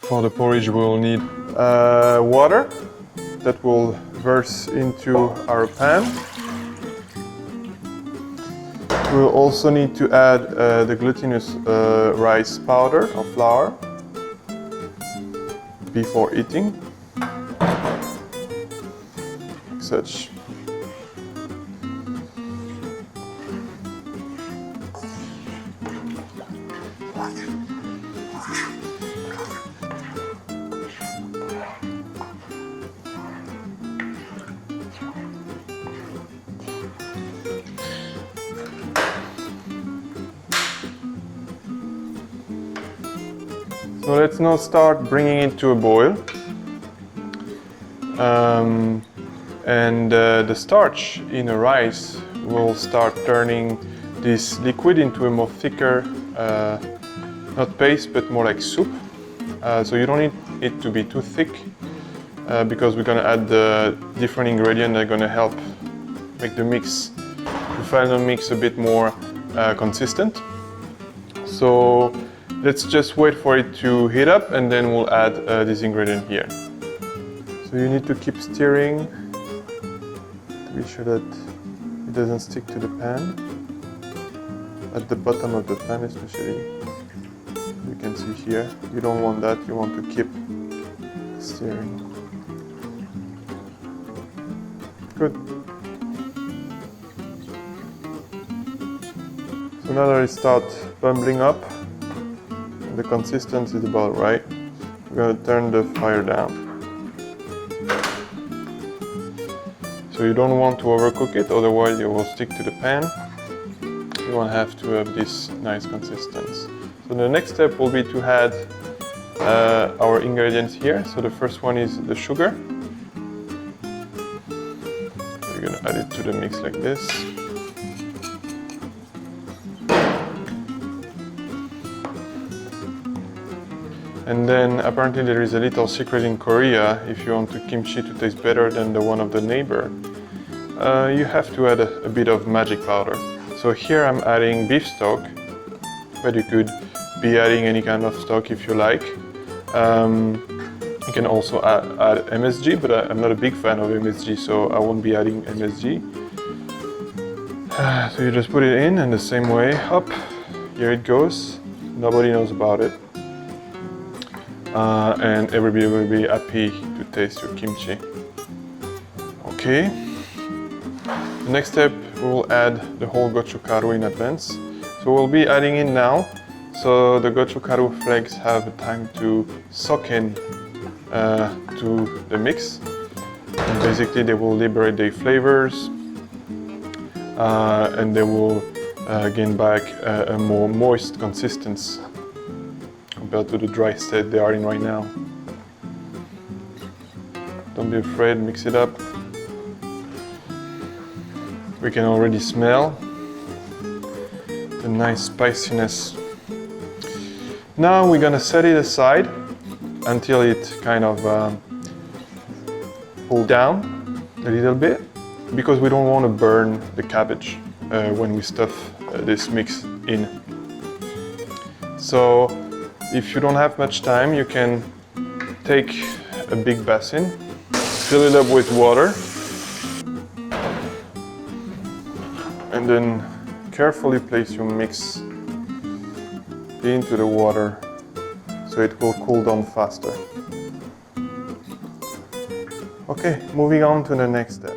For the porridge we'll need water that will verse into our pan. We'll also need to add the glutinous rice powder or flour before eating, like such. So let's now start bringing it to a boil. The starch in the rice will start turning this liquid into a more thicker, not paste, but more like soup. So you don't need it to be too thick because we're going to add the different ingredients that are going to help make the mix, the final mix a bit more consistent. So let's just wait for it to heat up and then we'll add this ingredient here. So you need to keep stirring to be sure that it doesn't stick to the pan. At the bottom of the pan especially. You can see here, you don't want that, you want to keep stirring. Good. So now that it starts bubbling up, the consistency is about right, we're going to turn the fire down. So you don't want to overcook it, otherwise it will stick to the pan. You want to have to have this nice consistency. So the next step will be to add our ingredients here. So the first one is the sugar. We're going to add it to the mix like this. And then apparently there is a little secret in Korea. If you want the kimchi to taste better than the one of the neighbor, you have to add a bit of magic powder. So here I'm adding beef stock, but you could be adding any kind of stock if you like. You can also add MSG, but I'm not a big fan of MSG, so I won't be adding MSG. So you just put it in and the same way, up, here it goes. Nobody knows about it. And everybody will be happy to taste your kimchi. Okay. The next step, we will add the whole gochugaru in advance. So we'll be adding it now, so the gochugaru flakes have time to soak in to the mix. And basically, they will liberate their flavors, and they will gain back a more moist consistency compared to the dry state they are in right now. Don't be afraid, mix it up. We can already smell the nice spiciness. Now we're gonna set it aside until it kind of cools down a little bit, because we don't want to burn the cabbage when we stuff this mix in. So if you don't have much time, you can take a big basin, fill it up with water, and then carefully place your mix into the water so it will cool down faster. Okay, moving on to the next step.